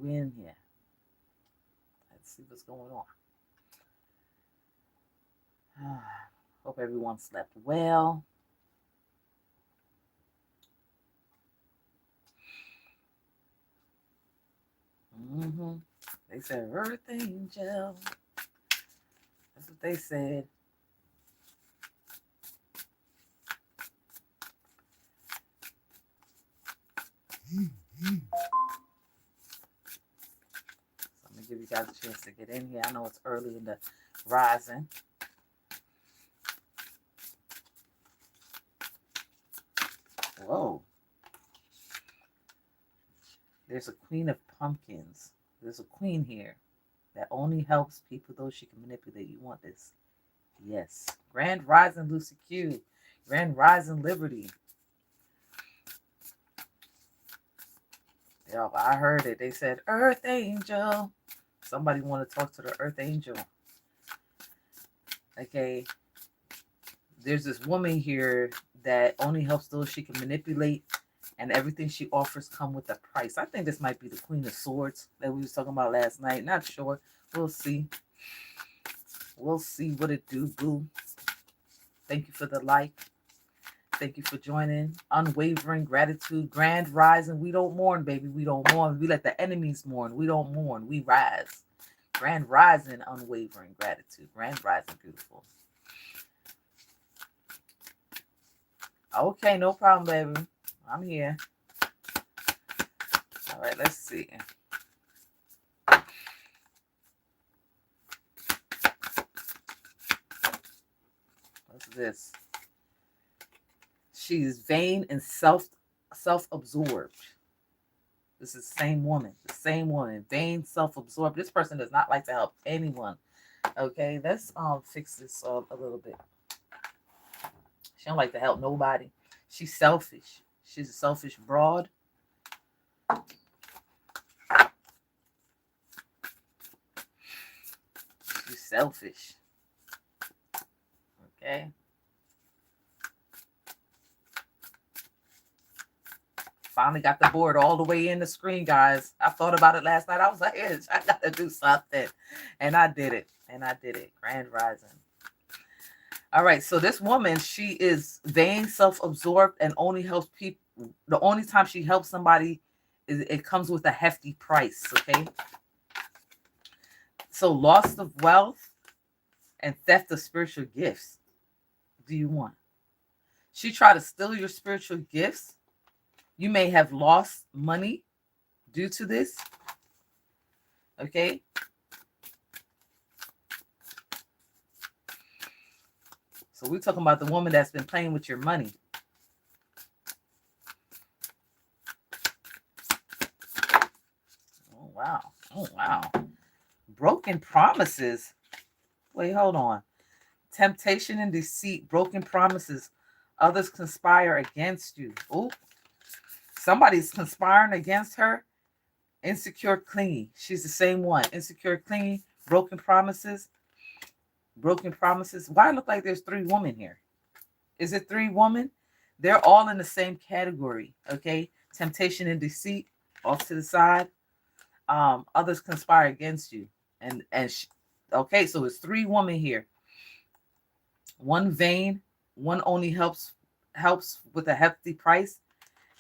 We're in here. Let's see what's going on. Hope everyone slept well. Mm-hmm. They said Earth Angel. That's what they said. So I'm gonna give you guys a chance to get in here. I know it's early in the rising. Whoa. There's a Queen of Pumpkins. There's a queen here that only helps people though she can manipulate. You want this? Yes. Grand Rising Lucy Q. Grand Rising Liberty. Yeah, I heard it. They said Earth Angel. Somebody want to talk to the Earth Angel. Okay. There's this woman here that only helps those she can manipulate, and everything she offers come with a price. I think this might be the Queen of Swords that we was talking about last night. Not sure. We'll see. We'll see what it do, boo. Thank you for the like. Thank you for joining. Unwavering gratitude. Grand rising. We don't mourn, baby. We don't mourn. We let the enemies mourn. We don't mourn. We rise. Grand rising. Unwavering gratitude. Grand rising. Beautiful. Okay, no problem, baby. I'm here. All right, let's see. What's this? She's vain and self-absorbed. This is the same woman. The same woman. Vain, self-absorbed. This person does not like to help anyone. Okay, let's fix this a little bit. She don't like to help nobody. She's selfish. She's a selfish broad. She's selfish. Okay. Finally got the board all the way in the screen, guys. I thought about it last night. I was like, yes, I got to do something. And I did it. Grand rising. All right. So this woman, she is vain, self-absorbed, and only helps people. The only time she helps somebody is it comes with a hefty price. Okay. So loss of wealth and theft of spiritual gifts. Do you want? She tried to steal your spiritual gifts. You may have lost money due to this. Okay. So we're talking about the woman that's been playing with your money. Oh, wow. Oh, wow. Broken promises. Wait, hold on. Temptation and deceit, broken promises. Others conspire against you. Oh, somebody's conspiring against her. Insecure, clingy. She's the same one. Insecure, clingy, broken promises. Broken promises. Why look like there's 3 women here? Is it 3 women? They're all in the same category. Okay. Temptation and deceit off to the side. Others conspire against you. Okay, so it's 3 women here. One vain, one only helps with a hefty price,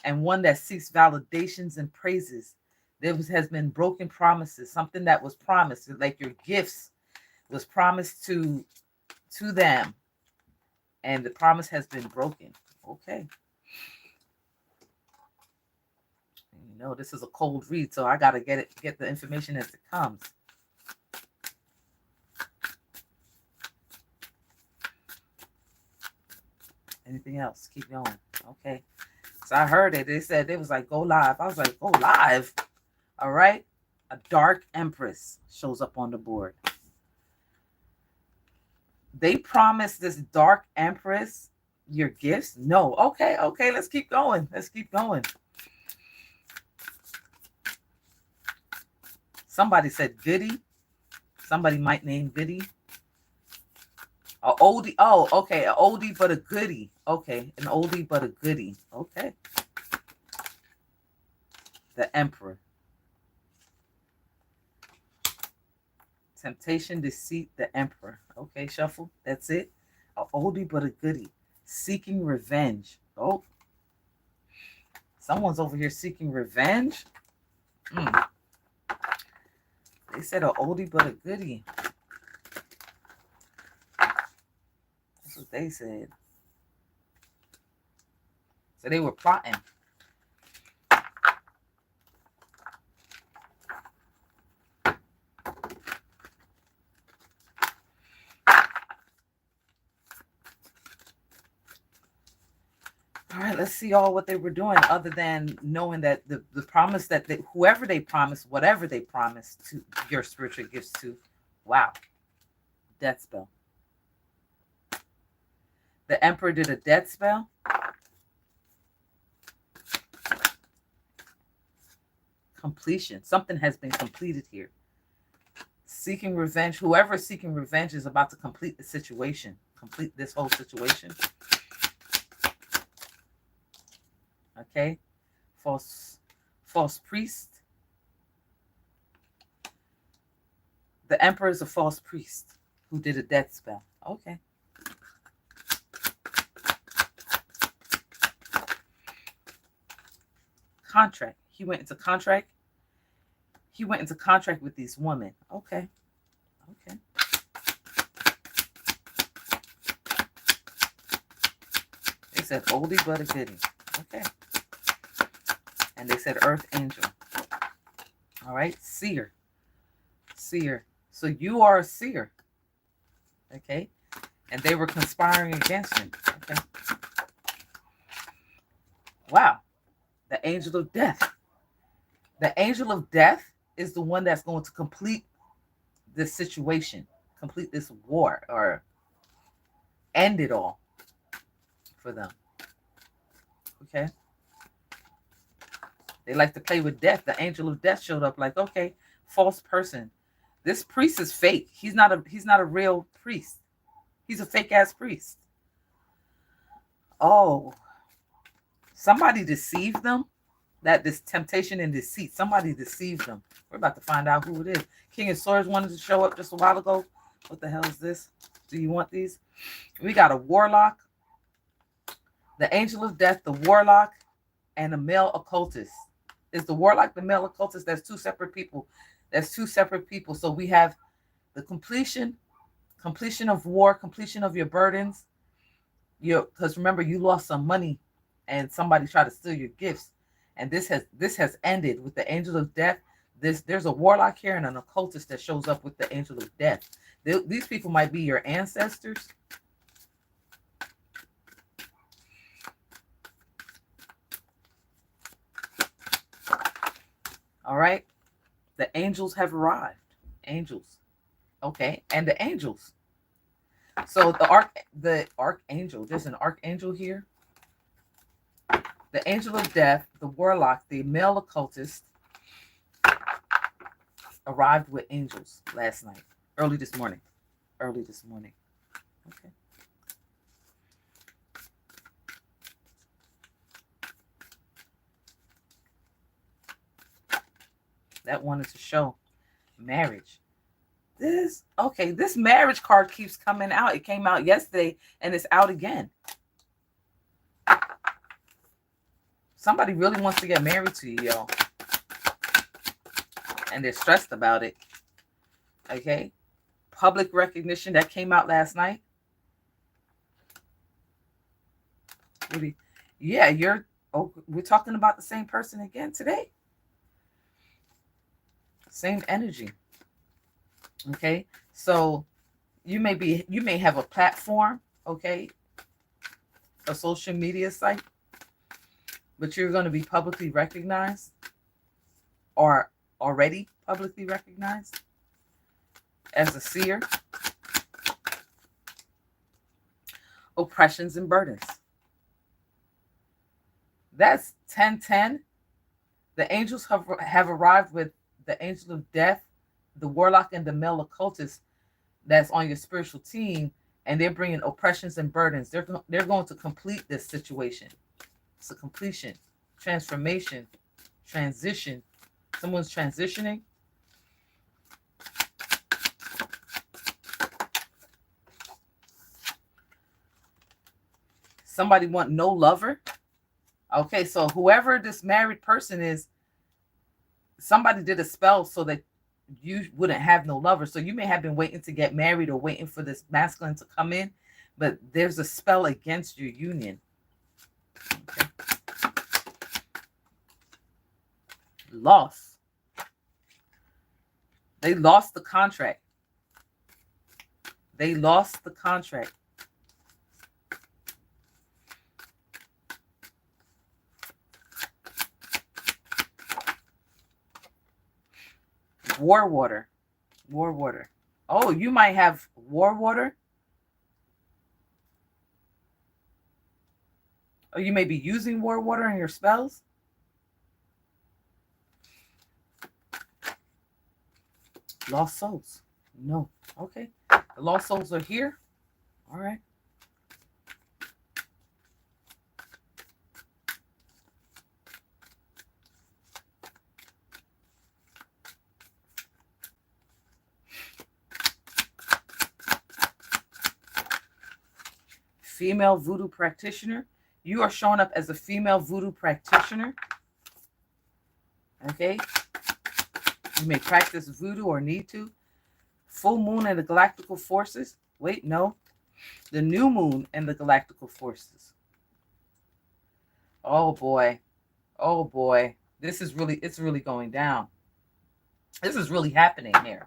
and one that seeks validations and praises. There has been broken promises, something that was promised, like your gifts was promised to them, and the promise has been broken. Okay. You know, this is a cold read, so I gotta get the information as it comes. Anything else? Keep going. Okay. So I heard it. They said, it was like, go live. I was like, go live. All right. A dark empress shows up on the board. They promised this dark empress your gifts. No. Okay. Let's keep going. Somebody said Goody. Somebody might name Goody. A oldie. Oh, okay. An oldie but a goodie. Okay. An oldie but a goodie. Okay. The Emperor. Temptation, deceit, the emperor. Okay, shuffle. That's it. A oldie but a goodie. Seeking revenge. Oh, someone's over here seeking revenge. They said a oldie but a goodie. That's what they said. So they were plotting. All right, let's see all what they were doing other than knowing that the promise that whoever they promised, whatever they promised to your spiritual gifts to. Wow. Death spell. The emperor did a death spell. Completion. Something has been completed here. Seeking revenge. Whoever is seeking revenge is about to complete the situation. Complete this whole situation. Okay. False priest. The emperor is a false priest who did a death spell. Okay. Contract. He went into contract. He went into contract with these women. Okay. Okay. They said oldie but a goodie. Okay. And they said earth angel. All right. Seer. Seer. So you are a seer. Okay. And they were conspiring against him. Okay. Wow. The angel of death. The angel of death is the one that's going to complete this situation, complete this war, or end it all for them. Okay. They like to play with death. The angel of death showed up like, okay, false person. This priest is fake. He's not a real priest. He's a fake ass priest. Oh, somebody deceived them. That this temptation and deceit, somebody deceived them. We're about to find out who it is. King of Swords wanted to show up just a while ago. What the hell is this? Do you want these? We got a warlock, the angel of death, the warlock, and a male occultist. Is the warlock the male occultist? That's two separate people. That's two separate people. So we have the completion of war, completion of your burdens. Because remember, you lost some money and somebody tried to steal your gifts. And this has ended with the angel of death. There's a warlock here and an occultist that shows up with the angel of death. These people might be your ancestors. All right. The angels have arrived. Angels. Okay. And the angels. So the archangel, there's an archangel here. The angel of death, the warlock, the male occultist arrived with angels last night, early this morning. Okay. That wanted to show marriage. This marriage card keeps coming out. It came out yesterday and it's out again. Somebody really wants to get married to you, y'all. And they're stressed about it. Okay? Public recognition that came out last night. Yeah, we're talking about the same person again today. Same energy. Okay? So you may have a platform, okay? A social media site. But you're going to be publicly recognized or already publicly recognized as a seer. Oppressions and burdens. That's 1010. The angels have arrived with the angel of death, the warlock, and the male occultist that's on your spiritual team, and they're bringing oppressions and burdens. They're going to complete this situation. It's a completion, transformation, transition. Someone's transitioning. Somebody want no lover. Okay, so whoever this married person is, somebody did a spell so that you wouldn't have no lover. So you may have been waiting to get married or waiting for this masculine to come in, but there's a spell against your union. Okay. Loss. They lost the contract. They lost the contract. War water. War water. Oh, you might have war water. Or you may be using war water in your spells. Lost souls. No. Okay. The lost souls are here. All right. Female voodoo practitioner. You are showing up as a female voodoo practitioner. Okay. You may practice voodoo or need to. Full moon and the galactical forces. Wait, no. The new moon and the galactical forces. Oh boy. Oh boy. This is really, it's really going down. This is really happening here.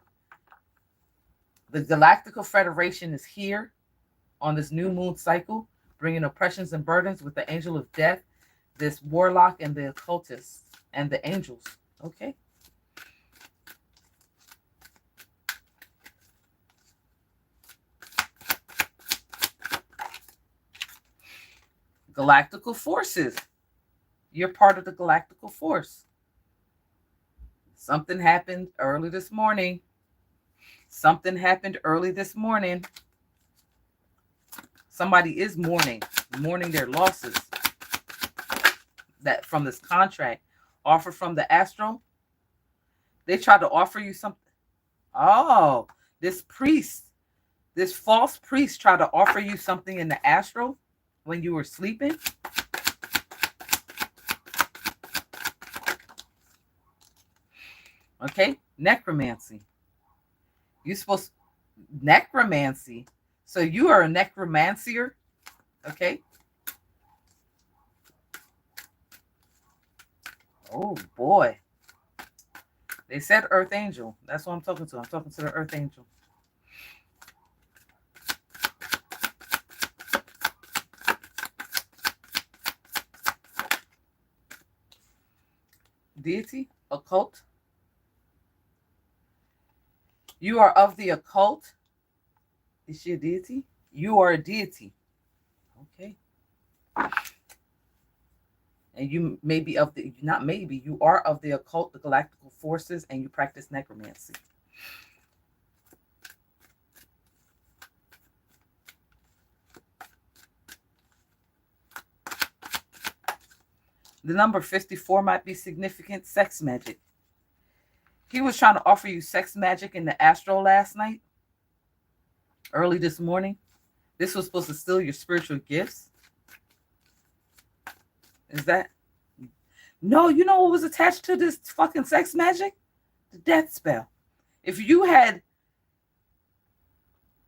The Galactical Federation is here on this new moon cycle, bringing oppressions and burdens with the angel of death, this warlock and the occultists and the angels. Okay. Galactical forces. You're part of the galactical force. Something happened early this morning. Something happened early this morning. Somebody is mourning their losses that from this contract offer from the astral. They tried to offer you something. Oh, this priest, this false priest tried to offer you something in the astral when you were sleeping. Okay, necromancy. You're supposed necromancy. So you are a necromancer. Okay. Oh boy. They said Earth Angel. That's what I'm talking to. I'm talking to the Earth Angel. Deity, occult. You are of the occult. Is she a deity? You are a deity. Okay. And you may be of the, not maybe, you are of the occult, the galactical forces, and you practice necromancy. The number 54 might be significant. Sex magic. He was trying to offer you sex magic in the astral last night. Early this morning. This was supposed to steal your spiritual gifts. Is that? No, you know what was attached to this fucking sex magic? The death spell. If you had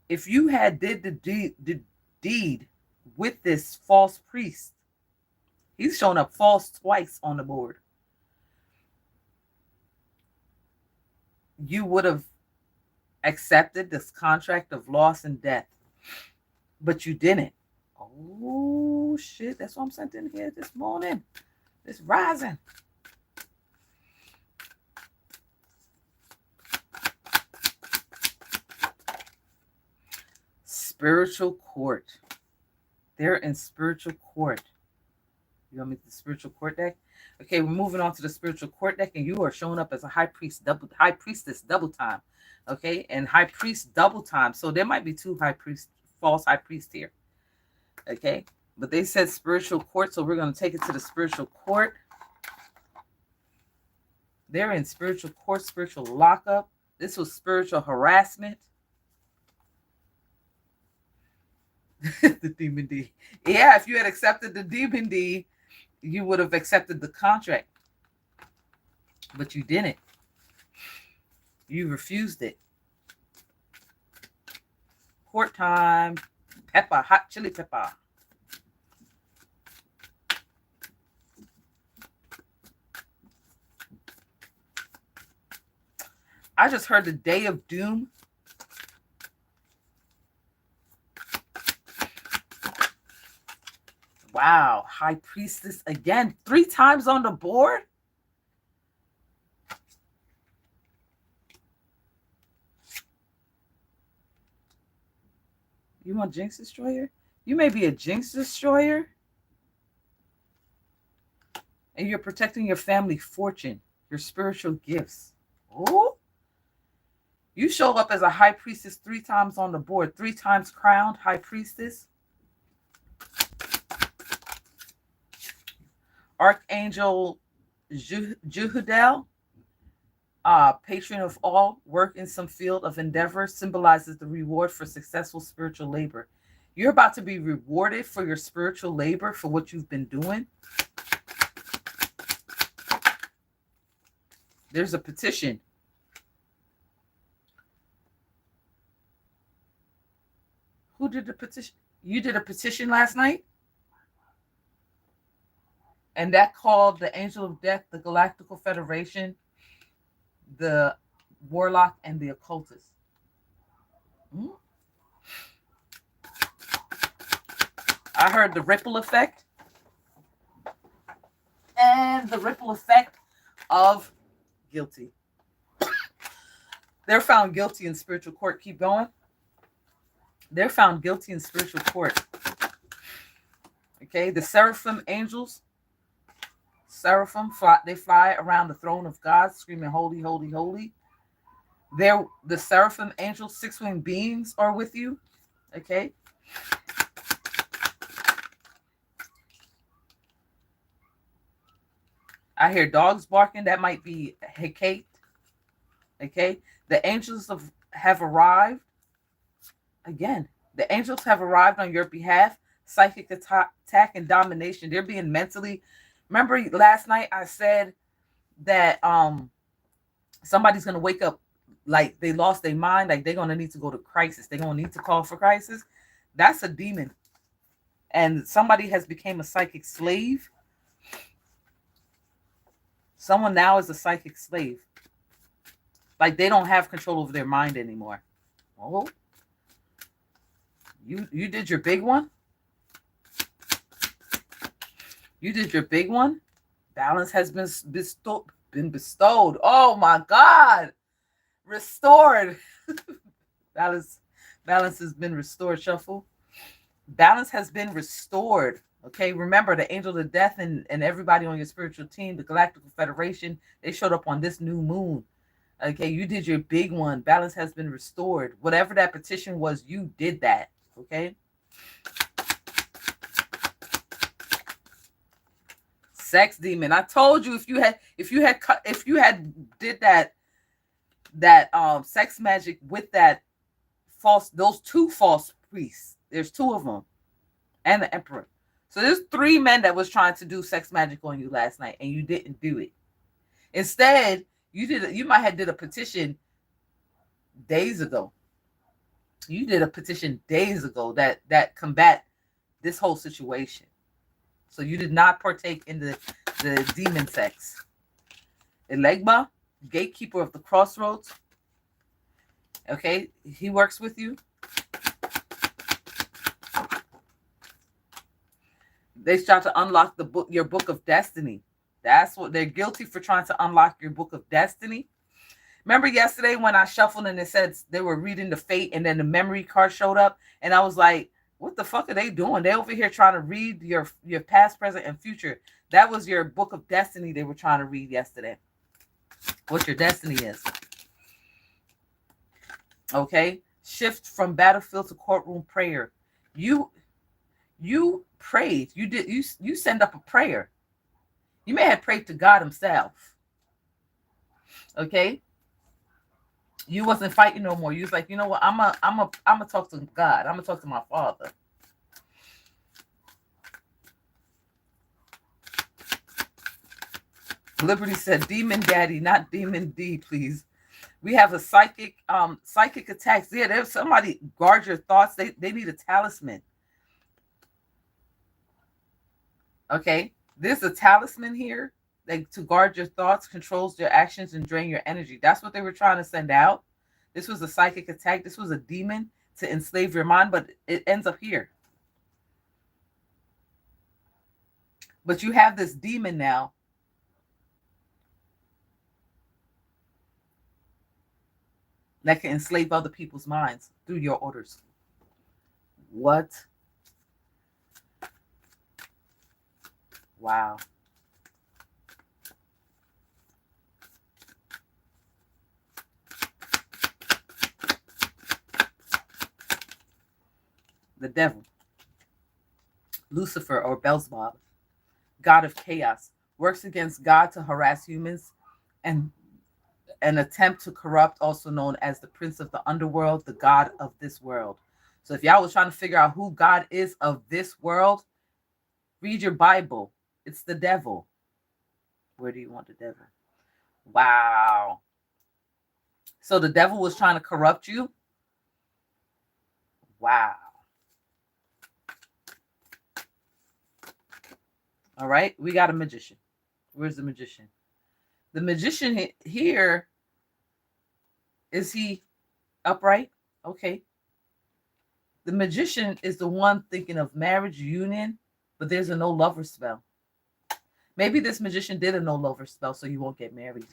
did the deed with this false priest, he's shown up false twice on the board. You would have accepted this contract of loss and death, but you didn't. Oh shit, that's what I'm sent in here this morning, this rising. Spiritual court. They're in spiritual court. You want me to the spiritual court deck? Okay, we're moving on to the spiritual court deck, and you are showing up as a high priestess double time. Okay, and high priest double time. So there might be two false high priests here. Okay, but they said spiritual court, so we're going to take it to the spiritual court. They're in spiritual court, spiritual lockup. This was spiritual harassment. The demon D. Yeah, if you had accepted the demon D, you would have accepted the contract. But you didn't. You refused it. Court time. Pepper, hot chili pepper. I just heard the day of doom. Wow, high priestess again, 3 times on the board. You want Jinx Destroyer? You may be a Jinx Destroyer. And you're protecting your family fortune, your spiritual gifts. Oh, you show up as a high priestess 3 times on the board, 3 times crowned high priestess. Archangel Juhudel, patron of all, work in some field of endeavor, symbolizes the reward for successful spiritual labor. You're about to be rewarded for your spiritual labor, for what you've been doing. There's a petition. Who did the petition? You did a petition last night? And that called the Angel of Death, the Galactical Federation, the Warlock, and the Occultist. I heard the ripple effect. And the ripple effect of guilty. They're found guilty in spiritual court. Keep going. They're found guilty in spiritual court. Okay, the seraphim angels. Seraphim, they fly around the throne of God, screaming, holy, holy, holy. They're the seraphim angels, 6-winged beings are with you. Okay. I hear dogs barking. That might be Hecate. Okay. The angels have arrived. Again, the angels have arrived on your behalf. Psychic attack and domination. They're being mentally. Remember last night I said that somebody's gonna wake up like they lost their mind, like they're gonna need to go to crisis. They're gonna need to call for crisis. That's a demon. And somebody has become a psychic slave. Someone now is a psychic slave. Like they don't have control over their mind anymore. Oh. You did your big one? You did your big one? Balance has been bestowed. Oh my God. Restored. Balance has been restored, Shuffle. Balance has been restored. Okay, remember the Angel of Death and everybody on your spiritual team, the Galactical Federation, they showed up on this new moon. Okay, you did your big one. Balance has been restored. Whatever that petition was, you did that. Okay. Sex demon. I told you if you had did that sex magic with those 2 false priests. There's 2 of them, and the emperor. So there's 3 men that was trying to do sex magic on you last night, and you didn't do it. Instead, you might have did a petition days ago. You did a petition days ago that combat this whole situation. So you did not partake in the demon sex. Elegba, gatekeeper of the crossroads. Okay, he works with you. They start to unlock your book of destiny. That's what they're guilty for, trying to unlock your book of destiny. Remember yesterday when I shuffled and it said they were reading the fate and then the memory card showed up and I was like, what the fuck are they doing? They're over here trying to read your past, present, and future. That was your book of destiny they were trying to read yesterday. What your destiny is. Okay? Shift from battlefield to courtroom prayer. You prayed. You send up a prayer. You may have prayed to God himself. Okay? You wasn't fighting no more. You was like, you know what? I'm a talk to God. I'm gonna talk to my Father. Liberty said, Demon Daddy, not Demon D, please. We have a psychic attacks. Yeah, there's somebody guard your thoughts. They need a talisman. Okay. There's a talisman here that to guard your thoughts, controls your actions, and drain your energy. That's what they were trying to send out. This was a psychic attack. This was a demon to enslave your mind, but it ends up here. But you have this demon now that can enslave other people's minds through your orders. What? Wow. The devil, Lucifer or Beelzebub, god of chaos, works against God to harass humans and an attempt to corrupt, also known as the prince of the underworld, the god of this world. So if y'all was trying to figure out who God is of this world, read your Bible. It's the devil. Where do you want the devil? Wow. So the devil was trying to corrupt you? Wow. All right, we got a magician. Where's the magician? The magician here, is he upright? Okay. The magician is the one thinking of marriage, union, but there's a no lover spell. Maybe this magician did a no lover spell so you won't get married.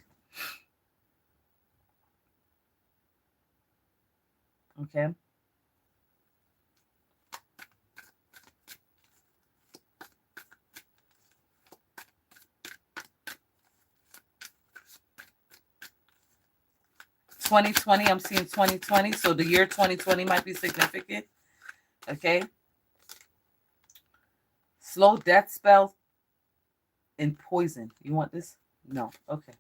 Okay. $2020, I'm seeing 2020, so the year 2020 might be significant. Okay. Slow death spell and poison. You want this? No. Okay.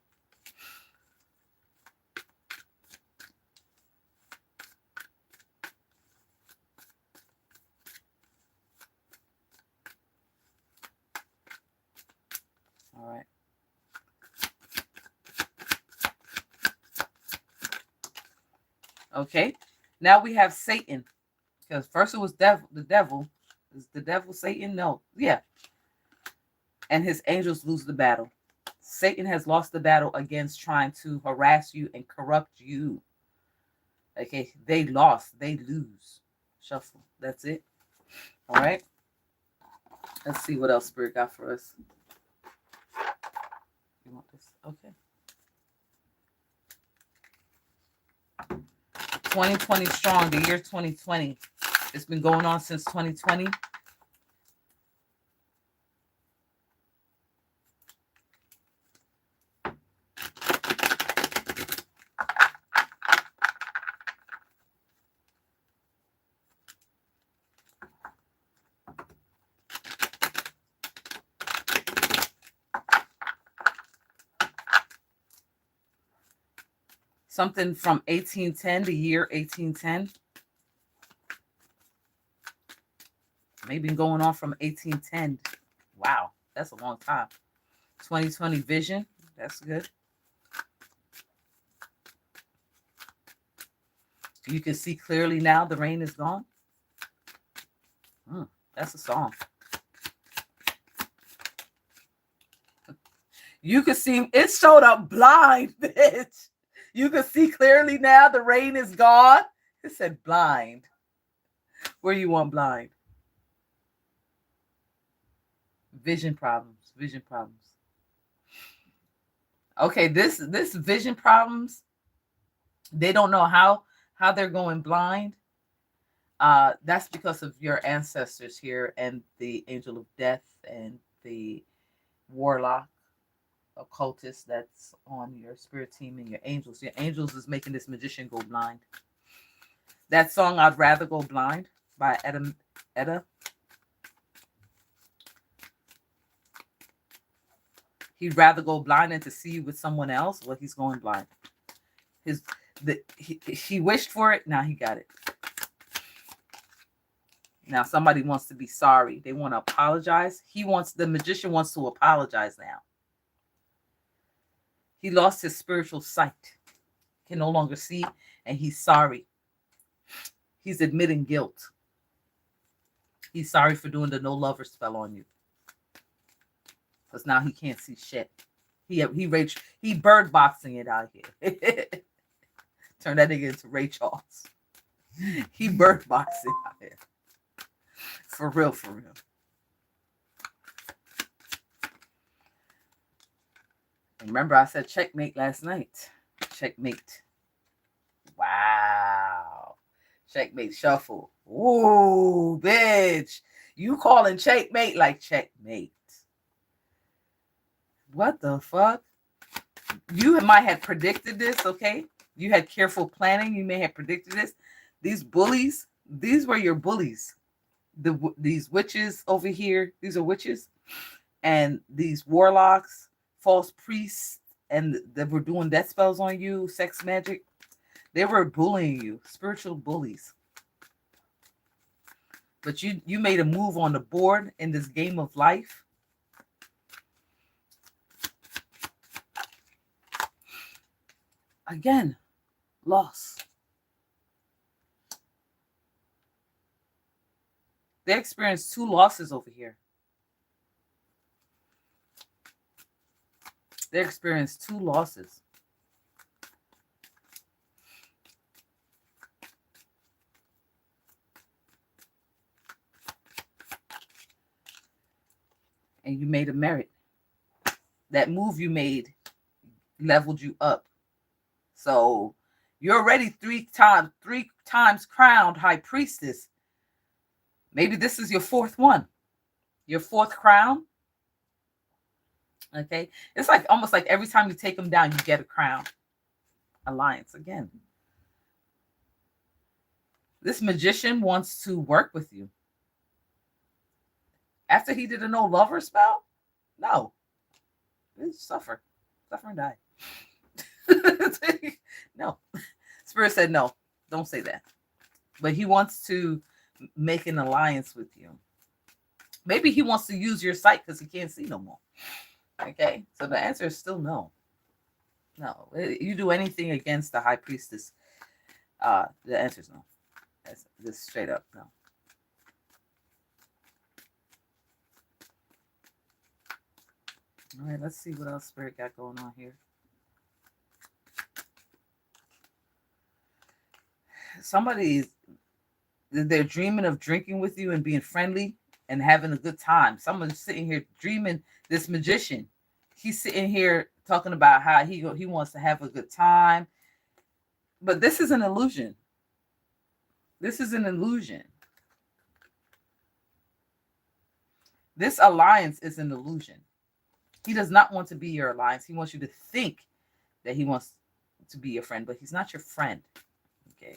All right. Okay. Now we have Satan. Because first it was the devil. Is the devil Satan? No. Yeah. And his angels lose the battle. Satan has lost the battle against trying to harass you and corrupt you. Okay. They lost. They lose. Shuffle. That's it. All right. Let's see what else Spirit got for us. You want this? Okay. 2020 strong, the year 2020. It's been going on since 2020. Something from 1810, the year 1810. Maybe going on from 1810. Wow, that's a long time. 2020 vision. That's good. You can see clearly now the rain is gone. That's a song. You can see it showed up blind, bitch. You can see clearly now the rain is gone. It said blind. Where you want blind? Vision problems. Vision problems. Okay, this vision problems, they don't know how they're going blind. That's because of your ancestors here and the angel of death and the warlock occultist that's on your spirit team and your angels. Your angels is making this magician go blind. That song I'd Rather Go Blind by Etta. He'd rather go blind than to see you with someone else. Well, he's going blind. He wished for it. Now he got it. Now somebody wants to be sorry. They want to apologize. The magician wants to apologize now. He lost his spiritual sight, can no longer see, and he's sorry. He's admitting guilt. He's sorry for doing the no lover spell on you. Because now he can't see shit. He bird boxing it out here. Turn that nigga into Ray Charles. He bird boxing out here. For real, for real. And remember, I said checkmate last night. Checkmate. Wow. Checkmate shuffle. Ooh, bitch. You calling checkmate like checkmate. What the fuck? You might have predicted this, okay? You had careful planning. You may have predicted this. These bullies, these were your bullies. These witches over here, these are witches. And these warlocks, false priests, and that were doing death spells on you, sex magic. They were bullying you, spiritual bullies. But you made a move on the board in this game of life. Again, loss. They experienced 2 losses over here. They experienced 2 losses. And you made a merit. That move you made leveled you up. So you're already 3 times crowned high priestess. Maybe this is your 4th one. Your 4th crown. Okay. It's like almost like every time you take them down, you get a crown. Alliance again. This magician wants to work with you. After he did a no lover spell? No. Just suffer. Suffer and die. No. Spirit said no. Don't say that. But he wants to make an alliance with you. Maybe he wants to use your sight because he can't see no more. Okay? So the answer is still no. No. You do anything against the high priestess, the answer is no. That's just straight up no. All right, let's see what else Spirit got going on here. They're dreaming of drinking with you and being friendly and having a good time. Someone's sitting here dreaming, this magician. He's sitting here talking about how he wants to have a good time. But this is an illusion. This is an illusion. This alliance is an illusion. He does not want to be your alliance. He wants you to think that he wants to be your friend, but he's not your friend. Okay.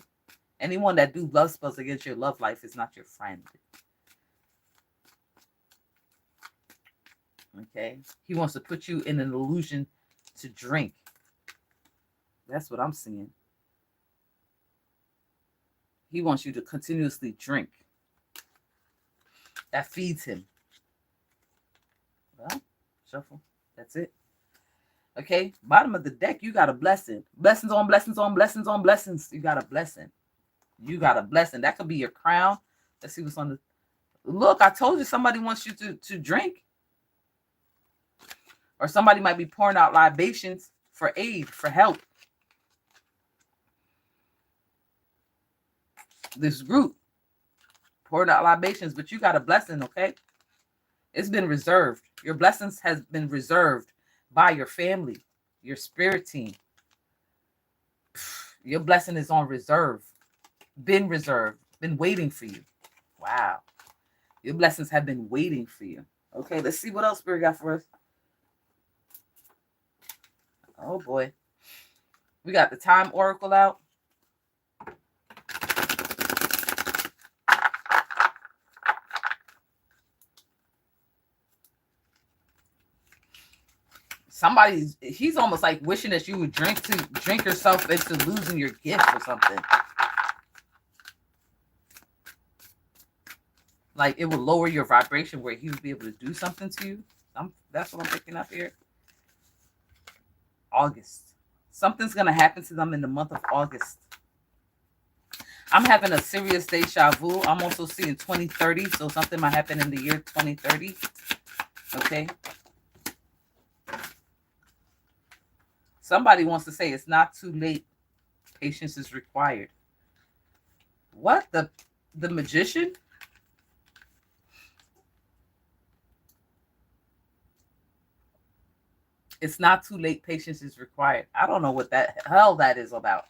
Anyone that do love spells against your love life is not your friend. Okay. He wants to put you in an illusion to drink. That's what I'm seeing. He wants you to continuously drink. That feeds him. Well, shuffle. That's it. Okay. Bottom of the deck, you got a blessing. Blessings on blessings on blessings on blessings. You got a blessing. You got a blessing. That could be your crown. Let's see what's on the... Look, I told you somebody wants you to drink. Or somebody might be pouring out libations for aid, for help. This group poured out libations, but you got a blessing, okay? It's been reserved. Your blessings has been reserved by your family, your spirit team. Your blessing is on reserve. Been reserved. Been waiting for you. Wow. Your blessings have been waiting for you. Okay, let's see what else Spirit got for us. Oh, boy. We got the time oracle out. He's almost like wishing that you would drink yourself into losing your gift or something. Like it would lower your vibration where he would be able to do something to you. That's what I'm picking up here. August. Something's going to happen to them in the month of August. I'm having a serious deja vu. I'm also seeing 2030, so something might happen in the year 2030. Okay. Somebody wants to say it's not too late. Patience is required. What? The magician? It's not too late. Patience is required. I don't know what the hell that is about.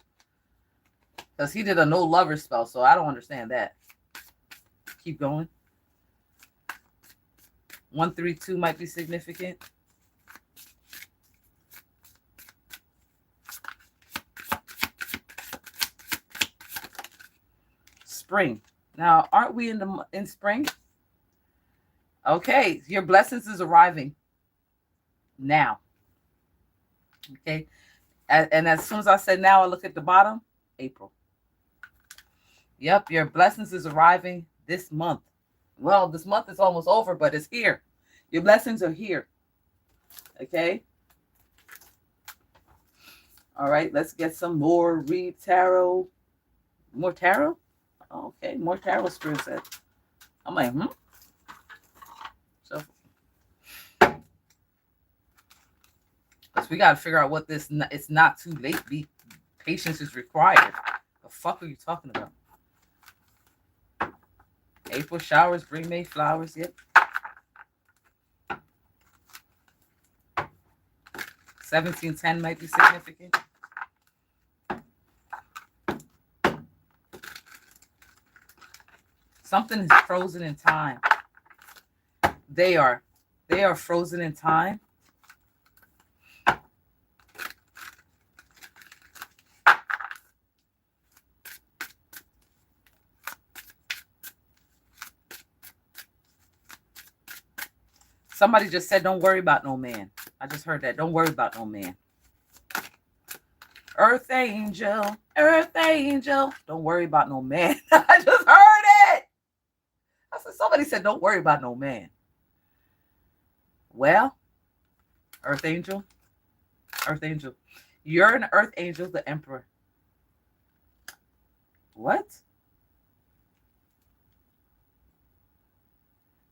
Because he did a no lover spell, so I don't understand that. Keep going. 132 might be significant. Spring. Now, aren't we in spring? Okay, your blessings is arriving now. Okay, and as soon as I said now, I look at the bottom. April. Yep, your blessings is arriving this month. Well, this month is almost over, but it's here. Your blessings are here. Okay. All right, let's get some more read tarot. More tarot? Okay, more tarot, Spirit said. I'm like, So, because we got to figure out what this, it's not too late. Patience is required. The fuck are you talking about? April showers bring May flowers. Yep. 1710 might be significant. Something is frozen in time. They are frozen in time. Somebody just said, don't worry about no man. I just heard that. Don't worry about no man. Earth angel, don't worry about no man. I just heard it. I said, somebody said, don't worry about no man. Well, Earth angel, you're an earth angel, the emperor. What?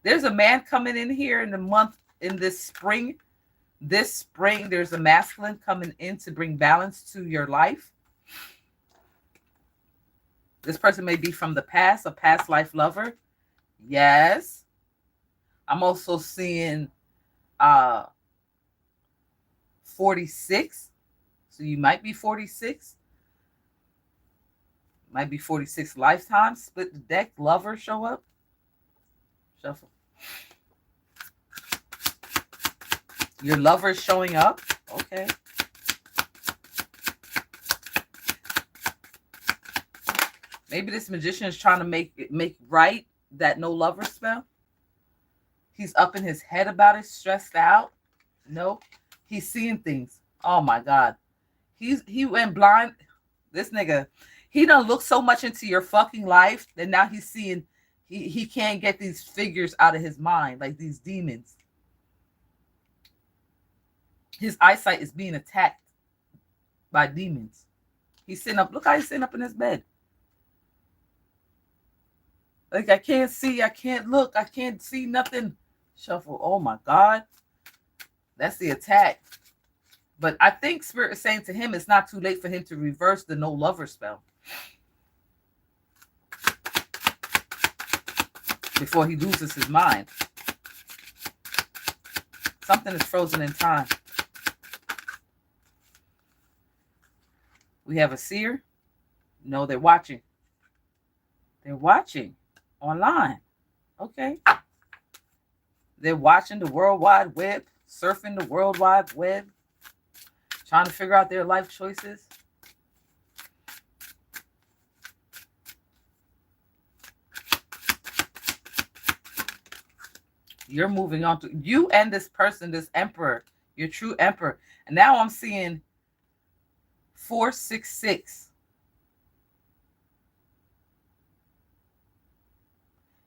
There's a man coming in here in the month, in this spring. This spring, there's a masculine coming in to bring balance to your life. This person may be from the past, a past life lover. Yes. I'm also seeing 46. So you might be 46. Might be 46 lifetimes. Split the deck, lover show up. Shuffle. Your lover is showing up. Okay. Maybe this magician is trying to make right that no lover spell. He's up in his head about it, stressed out. No, he's seeing things. Oh my God. He went blind. This nigga, he done looked so much into your fucking life that now he's seeing he can't get these figures out of his mind, like these demons. His eyesight is being attacked by demons. He's sitting up. Look how he's sitting up in his bed. Like, I can't see. I can't look. I can't see nothing. Shuffle. Oh, my God. That's the attack. But I think Spirit is saying to him, it's not too late for him to reverse the no lover spell. Before he loses his mind. Something is frozen in time. We have a seer. No, they're watching. They're watching online. Okay. They're watching the World Wide Web, surfing the World Wide Web, trying to figure out their life choices. You're moving on to you and this person, this emperor, your true emperor. And now I'm seeing 466.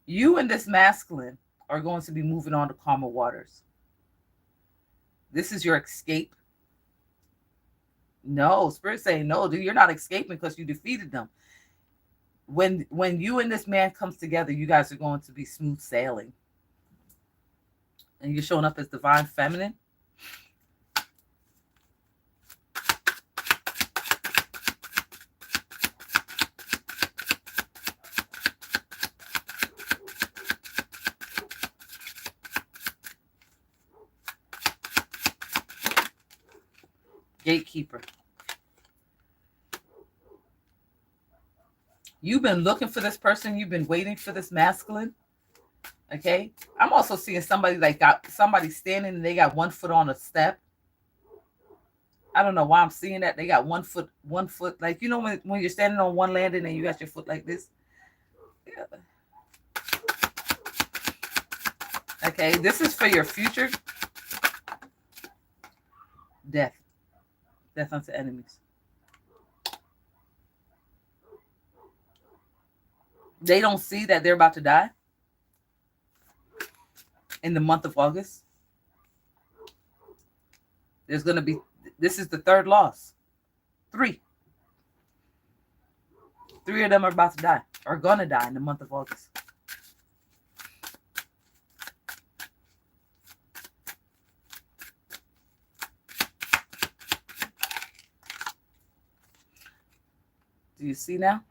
You and this masculine are going to be moving on to calmer waters. This is your escape. No, Spirit saying no, dude. You're not escaping because you defeated them. When you and this man comes together, you guys are going to be smooth sailing. And you're showing up as divine feminine. Gatekeeper. You've been looking for this person. You've been waiting for this masculine. Okay. I'm also seeing somebody like got somebody standing and they got 1 foot on a step. I don't know why I'm seeing that. They got 1 foot, like, you know, when you're standing on one landing and you got your foot like this. Yeah. Okay. This is for your future. Death. Death unto enemies. They don't see that they're about to die in the month of August. There's going to be, this is the 3rd loss. 3. 3 of them are about to die, are going to die in the month of August. Do you see now?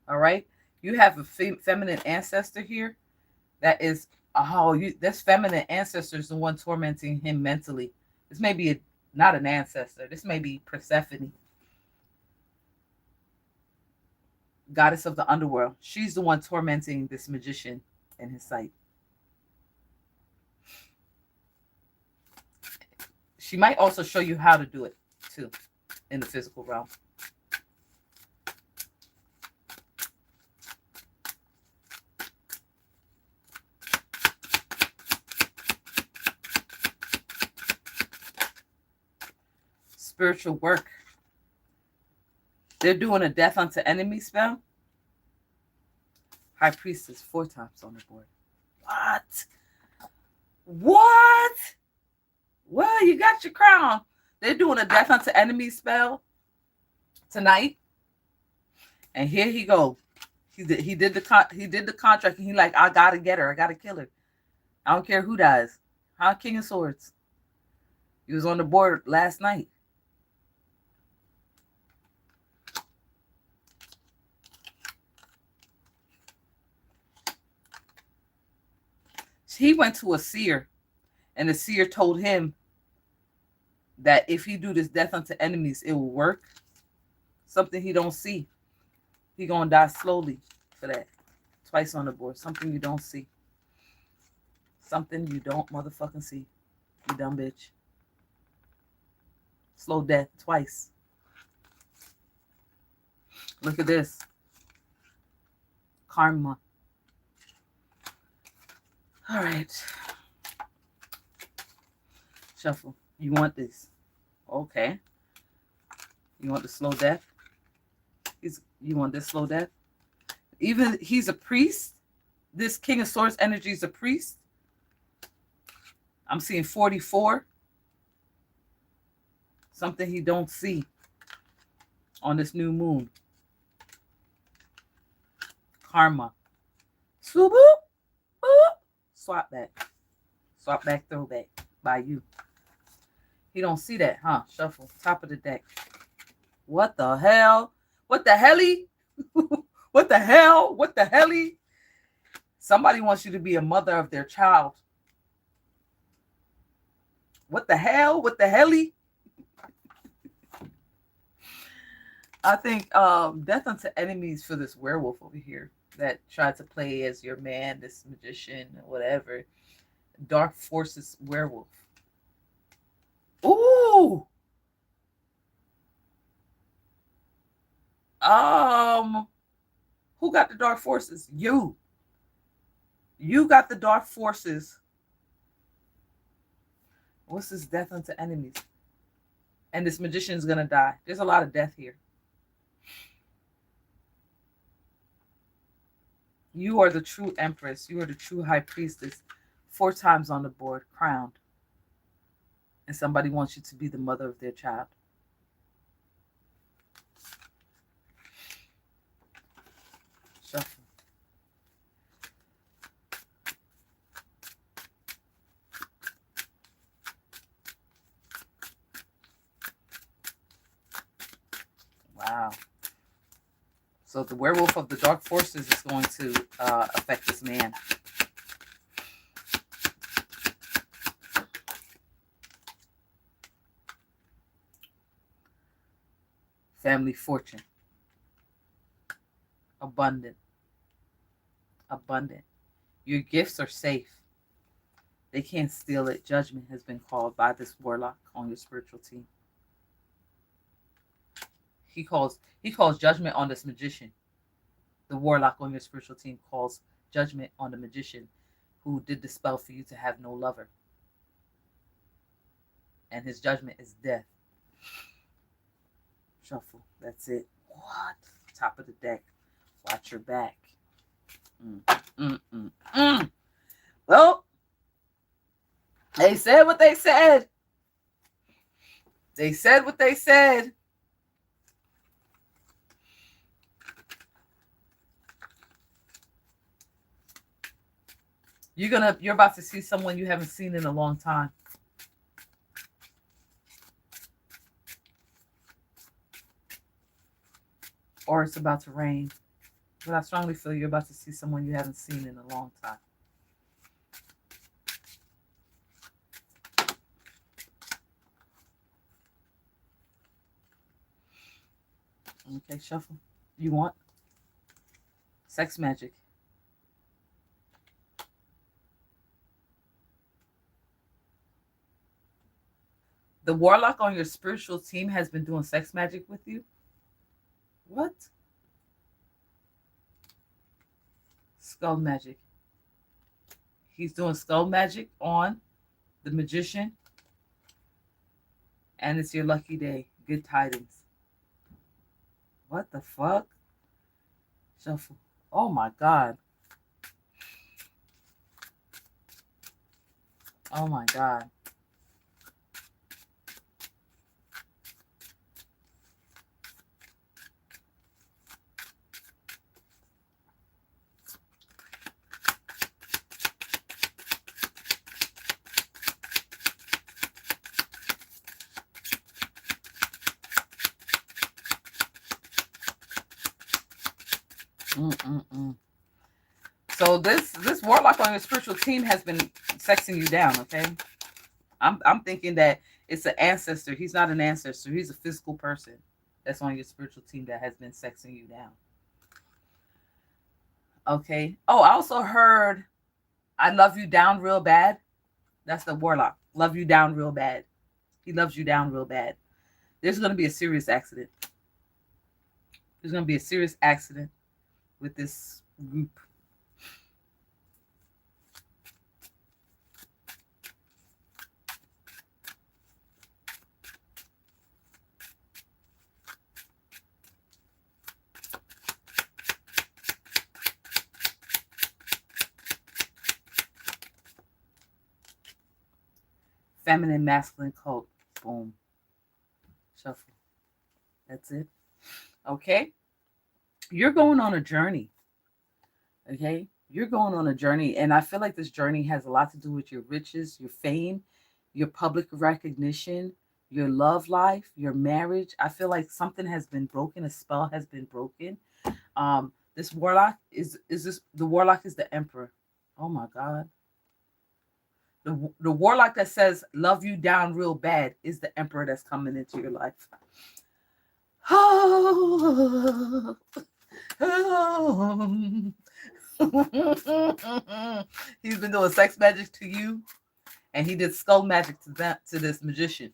All right. You have a feminine ancestor here that is, this feminine ancestor is the one tormenting him mentally. This may be not an ancestor. This may be Persephone, goddess of the underworld. She's the one tormenting this magician in his sight. She might also show you how to do it too in the physical realm. Spiritual work. They're doing a death unto enemy spell. High priestess 4 times on the board. What? Well, you got your crown. They're doing a death unto enemy spell tonight. And here he go. He did the contract, and he like, I gotta get her. I gotta kill her. I don't care who dies. King of Swords. He was on the board last night. He went to a seer, and the seer told him that if he do this death unto enemies, it will work. Something he don't see. He gonna die slowly for that. Twice on the board. Something you don't see. Something you don't motherfucking see. You dumb bitch. Slow death twice. Look at this. Karma. All right. Shuffle. You want this. Okay. You want the slow death? You want this slow death? Even he's a priest. This King of Swords energy is a priest. I'm seeing 44. Something he don't see on this new moon. Karma. Swoop, boop. Swap back. Swap back, throwback by you. He don't see that, huh? Shuffle. Top of the deck. What the hell? What the helly? What the hell? What the helly? Somebody wants you to be a mother of their child. What the hell? What the helly? I think death unto enemies for this werewolf over here that tried to play as your man, this magician, whatever. Dark forces werewolf. Ooh. Who got the dark forces? You. You got the dark forces. What's this death unto enemies? And this magician is going to die. There's a lot of death here. You are the true empress. You are the true high priestess. 4 times on the board, crowned. And somebody wants you to be the mother of their child. So the werewolf of the dark forces is going to affect this man. Family fortune. Abundant. Abundant. Your gifts are safe. They can't steal it. Judgment has been called by this warlock on your spiritual team. He calls judgment on this magician. The warlock on your spiritual team calls judgment on the magician who did the spell for you to have no lover. And his judgment is death. Shuffle. That's it. What? Top of the deck. Watch your back. Well, they said what they said. They said what they said. You're about to see someone you haven't seen in a long time. Or it's about to rain. But I strongly feel you're about to see someone you haven't seen in a long time. Okay, shuffle. You want sex magic. The warlock on your spiritual team has been doing sex magic with you. What? Skull magic. He's doing skull magic on the magician. And it's your lucky day. Good tidings. What the fuck? Shuffle. Oh my God. Oh my God. So this warlock on your spiritual team has been sexing you down, okay? I'm thinking that it's an ancestor. He's not an ancestor. He's a physical person that's on your spiritual team that has been sexing you down. Okay. Oh, I also heard I love you down real bad. That's the warlock. Love you down real bad. He loves you down real bad. There's going to be a serious accident. There's going to be a serious accident with this group. Feminine, masculine cult. Boom. Shuffle. That's it. Okay. You're going on a journey. Okay. You're going on a journey. And I feel like this journey has a lot to do with your riches, your fame, your public recognition, your love life, your marriage. I feel like something has been broken. A spell has been broken. This warlock the warlock is the emperor. Oh my God. The warlock that says love you down real bad is the emperor that's coming into your life. Oh, oh. He's been doing sex magic to you, and he did skull magic to this magician.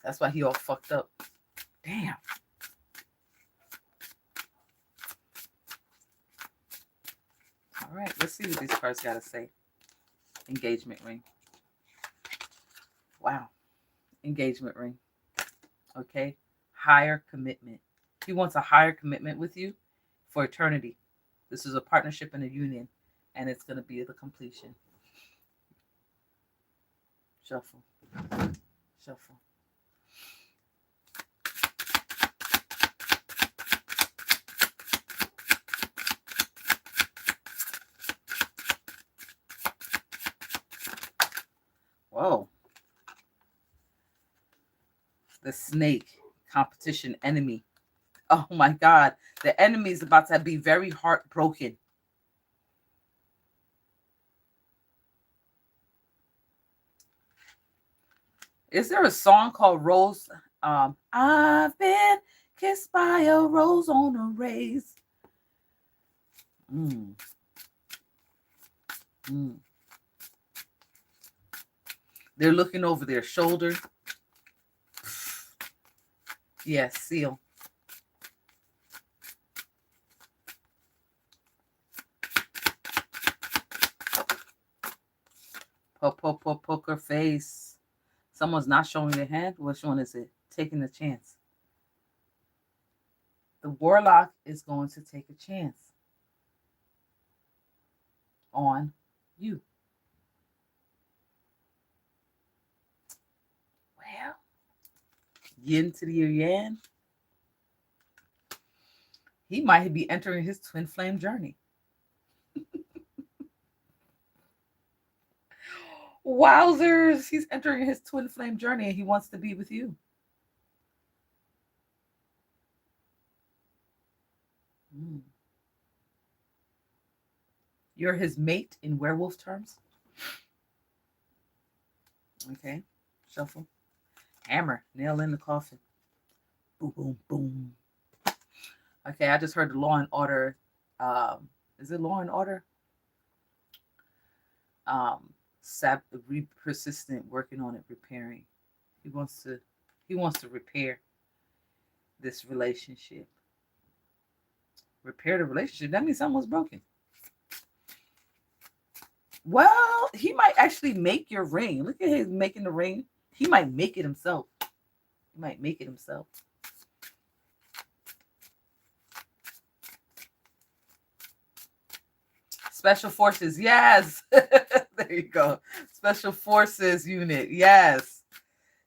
That's why he all fucked up. Damn. All right, let's see what these cards got to say. Engagement ring. Wow. Engagement ring. Okay. Higher commitment. He wants a higher commitment with you for eternity. This is a partnership and a union, and it's going to be the completion. Shuffle. Shuffle. Whoa. The snake, competition, enemy. Oh my God. The enemy is about to be very heartbroken. Is there a song called Rose? I've been kissed by a rose on a race. Mm, mm. They're looking over their shoulder. Yes, seal. Poker face. Someone's not showing their hand. Which one is it? Taking a chance. The warlock is going to take a chance on you. Well, yin to the yang. He might be entering his twin flame journey. Wowzers! He's entering his twin flame journey and he wants to be with you. Mm. You're his mate in werewolf terms. Okay. Shuffle. Hammer. Nail in the coffin. Boom, boom, boom. Okay, I just heard the Law and Order. Is it Law and Order? Persistent, working on it, repairing. He wants to repair this relationship. Repair the relationship. That means someone's broken. Well, he might actually make your ring. Look at him making the ring. He might make it himself. Special Forces, yes. There you go. Special Forces unit, yes.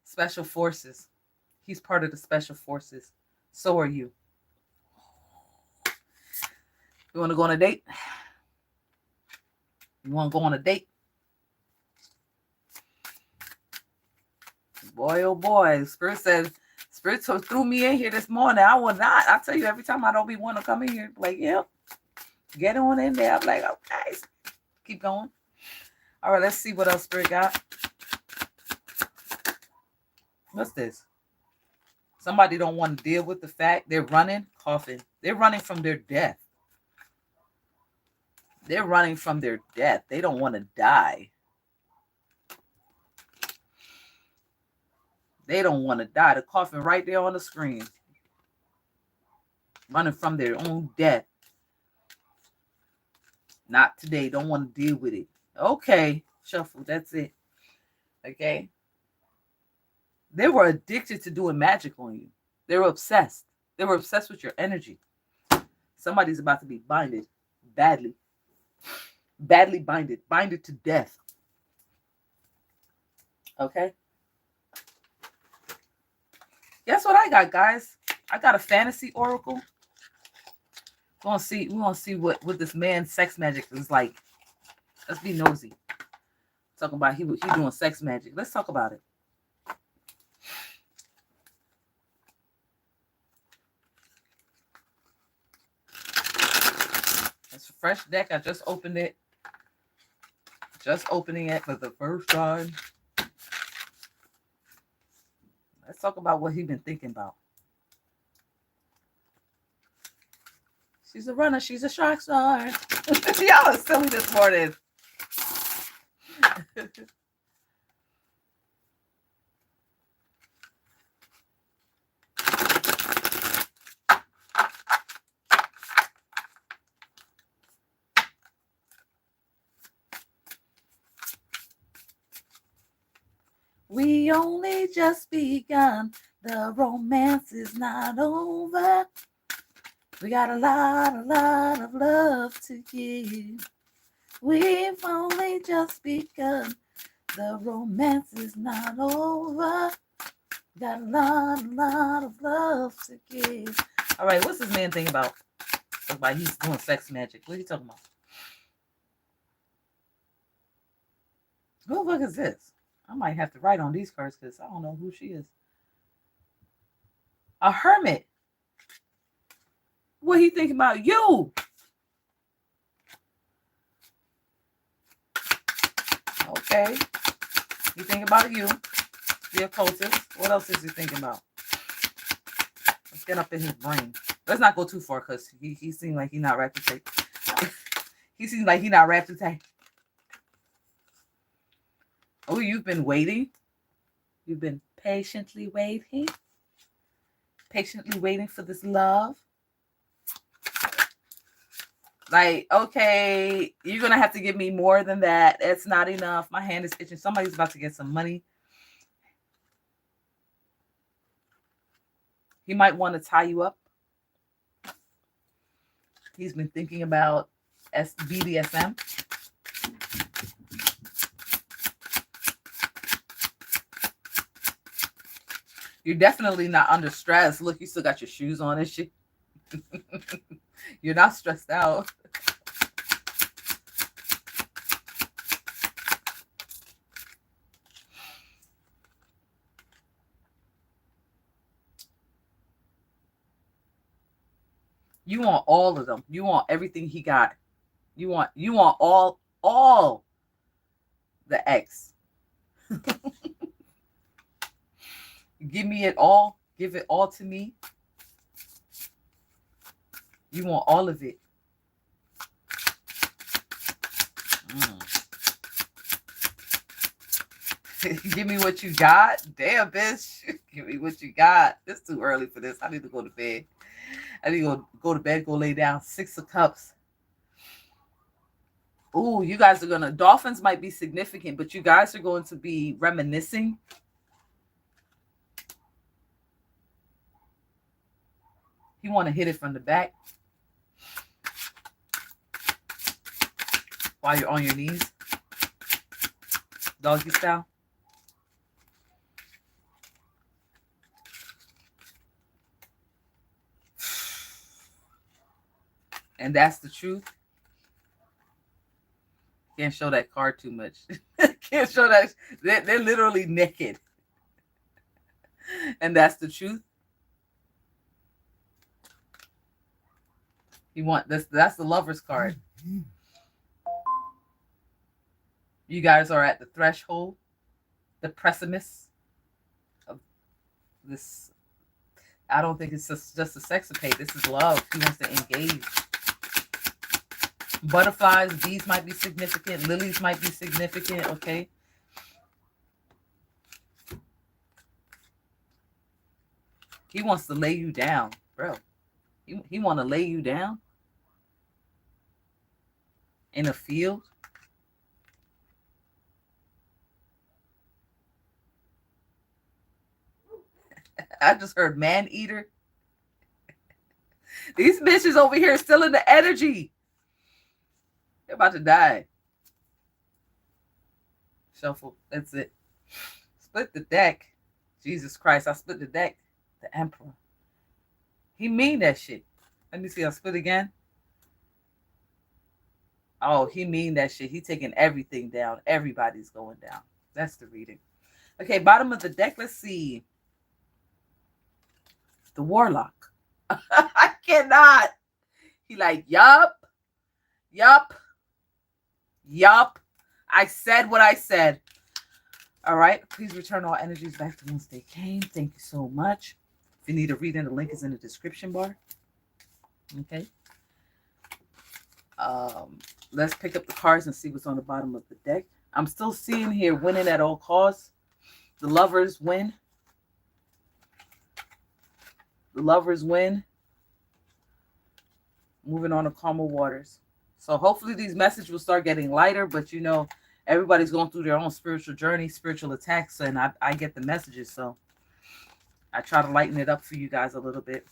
Special Forces. He's part of the Special Forces. So are you. You want to go on a date? You want to go on a date? Boy, oh boy. Spirit threw me in here this morning. I will not. I tell you, every time I don't be want to come in here, like, yeah, get on in there. I'm like, okay. Keep going. All right, let's see what else Spirit got. What's this? Somebody don't want to deal with the fact they're running, coughing. They're running from their death. They're running from their death. They don't want to die. They don't want to die. The coffin right there on the screen. Running from their own death. Not today. Don't want to deal with it. Okay. Shuffle. That's it. Okay. They were addicted to doing magic on you. They were obsessed. They were obsessed with your energy. Somebody's about to be binded. Badly. Badly binded. Binded to death. Okay. Guess what I got, guys? I got a fantasy oracle. We're gonna see what this man's sex magic is like. Let's be nosy. Talking about he doing sex magic. Let's talk about it. It's a fresh deck. I just opened it. Just opening it for the first time. Let's talk about what he's been thinking about. She's a runner. She's a shark star. Y'all are silly this morning. We only just begun. The romance is not over. We got a lot of love to give. We've only just begun. The romance is not over. Got a lot of love to give. All right, what's this man thinking about? He's doing sex magic. What are you talking about? Who the fuck is this? I might have to write on these cards because I don't know who she is. A hermit. What he thinking about? You. Okay. He thinking about you. The occultist. What else is he thinking about? Let's get up in his brain. Let's not go too far because he seemed like he's not wrapped too tight. He seems like he's not wrapped too tight. Oh, you've been waiting. You've been patiently waiting. Patiently waiting for this love. Like, okay, you're going to have to give me more than that. It's not enough. My hand is itching. Somebody's about to get some money. He might want to tie you up. He's been thinking about BDSM. You're definitely not under stress. Look, you still got your shoes on and shit. You're not stressed out. You want all of them. You want everything he got. You want all the X. Give me it all. Give it all to me. You want all of it. Give me what you got. Damn, bitch. Give me what you got. It's too early for this. I need to go to bed. I need to go to bed, go lay down. 6 of Cups. Ooh, you guys are going to... Dolphins might be significant, but you guys are going to be reminiscing. You want to hit it from the back while you're on your knees. Doggy style. And that's the truth. Can't show that card too much. Can't show that. They're literally naked. And that's the truth. You want this? That's the Lover's card. You guys are at the threshold, the precipice of this. I don't think it's just a sexapade. This is love. He wants to engage. Butterflies, bees might be significant. Lilies might be significant. Okay. He wants to lay you down, bro. He want to lay you down in a field. I just heard man eater. These bitches over here still in the energy. They're about to die. Shuffle. That's it. Split the deck. Jesus Christ. I split the deck. The Emperor. He mean that shit. Let me see. I'll split again. Oh, he mean that shit. He taking everything down. Everybody's going down. That's the reading. Okay, bottom of the deck. Let's see. The Warlock. I cannot. He like, yup. Yup. Yup. I said what I said. All right. Please return all energies back to whence they came. Thank you so much. If you need a reading, the link is in the description bar. Okay. Let's pick up the cards and see what's on the bottom of the deck. I'm still seeing here winning at all costs. The Lovers win. The Lovers win. Moving on to calmer waters. So hopefully these messages will start getting lighter, but you know, everybody's going through their own spiritual journey, spiritual attacks, and I get the messages, so I try to lighten it up for you guys a little bit.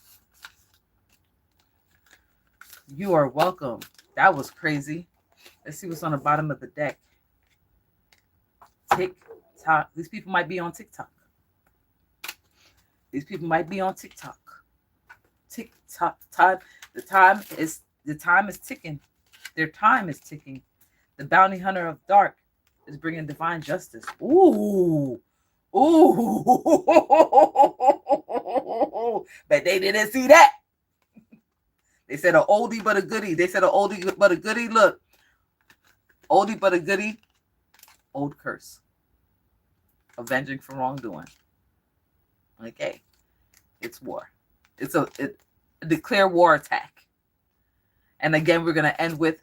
You are welcome. That was crazy. Let's see what's on the bottom of the deck. TikTok. These people might be on TikTok. These people might be on TikTok. TikTok. The time is ticking. Their time is ticking. The bounty hunter of dark is bringing divine justice. Ooh. Ooh. But they didn't see that. They said a oldie but a goodie. They said a oldie but a goodie. Look, oldie but a goodie. Old curse. Avenging for wrongdoing. Okay. It's war. It's a declare war attack. And again, we're going to end with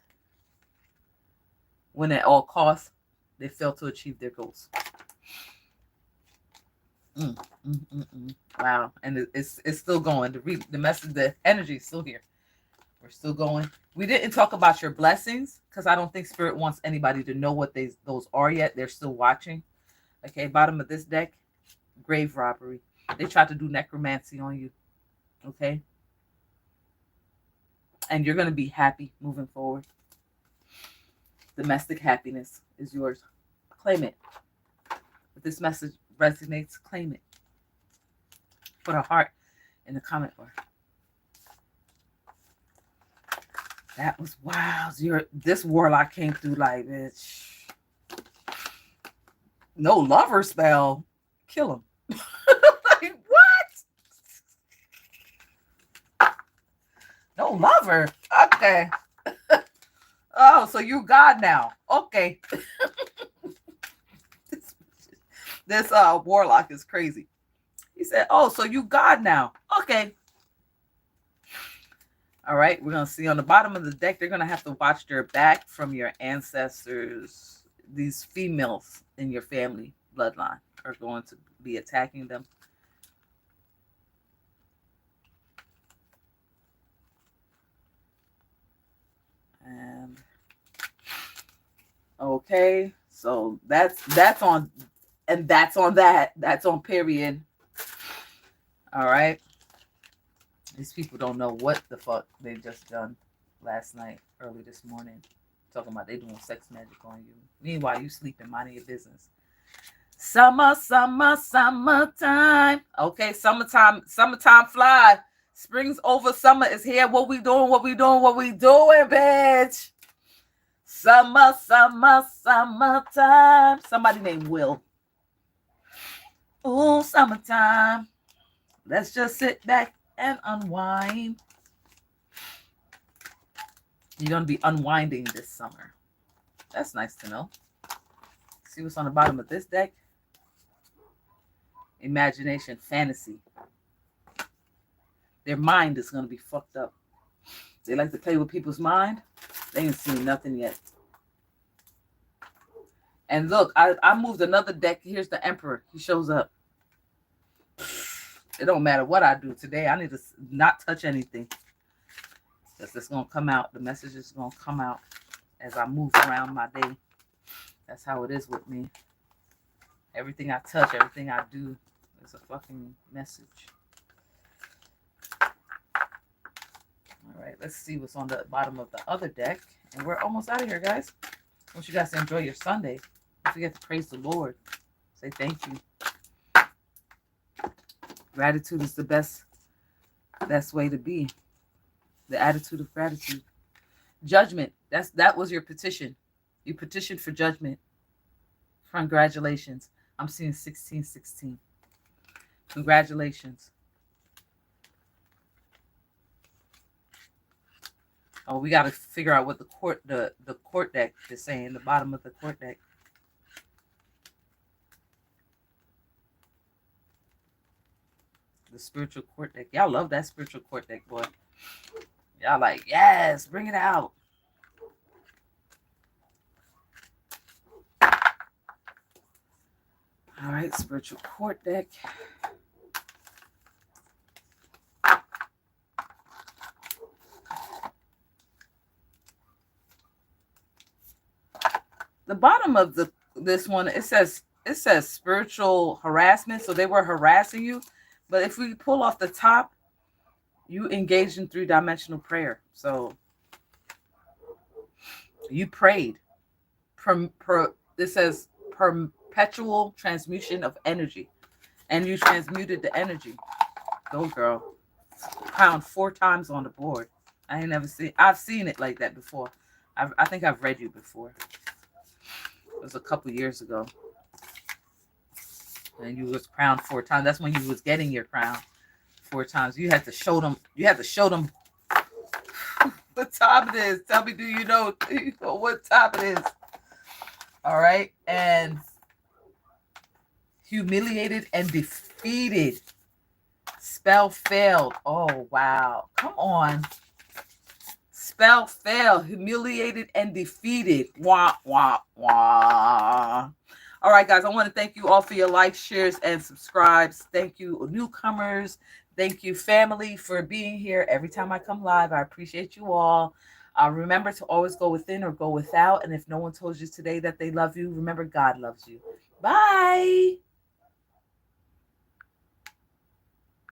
when at all costs they fail to achieve their goals. Wow. And it's still going. The message, the energy is still here. We're still going. We didn't talk about your blessings because I don't think Spirit wants anybody to know what those are yet. They're still watching. Okay, bottom of this deck, grave robbery. They tried to do necromancy on you. Okay? And you're going to be happy moving forward. Domestic happiness is yours. Claim it. If this message resonates, claim it. Put a heart in the comment bar. That was wow. This warlock came through like, bitch. No lover spell. Kill him. Like, what? No lover. Okay. Oh, so you God now. Okay. This warlock is crazy. He said, oh, so you God now. Okay. All right. We're going to see on the bottom of the deck, they're going to have to watch their back from your ancestors. These females in your family bloodline are going to be attacking them. And okay, so that's on, and that's on that. That's on period. All right. These people don't know what the fuck they just done last night, early this morning. Talking about they doing sex magic on you. Meanwhile, you sleeping, minding your business. Summer, summer, summertime. Okay, summertime fly. Spring's over, summer is here. What we doing, bitch? Summer, summer, summertime. Somebody named Will. Ooh, summertime. Let's just sit back and unwind. You're going to be unwinding this summer. That's nice to know. See what's on the bottom of this deck? Imagination, fantasy. Their mind is going to be fucked up. They like to play with people's mind. They ain't seen nothing yet. And look, I moved another deck. Here's the Emperor. He shows up. It don't matter what I do today. I need to not touch anything. Because it's going to come out. The message is going to come out as I move around my day. That's how it is with me. Everything I touch, everything I do is a fucking message. All right, let's see what's on the bottom of the other deck. And we're almost out of here, guys. I want you guys to enjoy your Sunday. Don't forget to praise the Lord. Say thank you. Gratitude is the best way to be. The attitude of gratitude. Judgment. That was your petition. You petitioned for judgment. Congratulations. I'm seeing 1616. Congratulations. Oh, we got to figure out what the court deck is saying. The bottom of the court deck. The spiritual court deck. Y'all love that spiritual court deck, boy. Y'all like, yes, bring it out. All right, spiritual court deck. The bottom of this one, it says spiritual harassment. So they were harassing you. But if we pull off the top, you engaged in 3-dimensional prayer. So you prayed. It says perpetual transmutation of energy. And you transmuted the energy. Go, girl. Crowned 4 times on the board. I ain't never seen. I've seen it like that before. I think I've read you before. It was a couple years ago. And you was crowned 4 times. That's when you was getting your crown 4 times. You had to show them. You had to show them what time it is. Tell me, do you know what time it is? All right. And humiliated and defeated. Spell failed. Oh, wow. Come on. Spell failed. Humiliated and defeated. Wah, wah, wah. All right, guys. I want to thank you all for your likes, shares, and subscribes. Thank you, newcomers. Thank you, family, for being here every time I come live. I appreciate you all. Remember to always go within or go without. And if no one told you today that they love you, remember God loves you. Bye.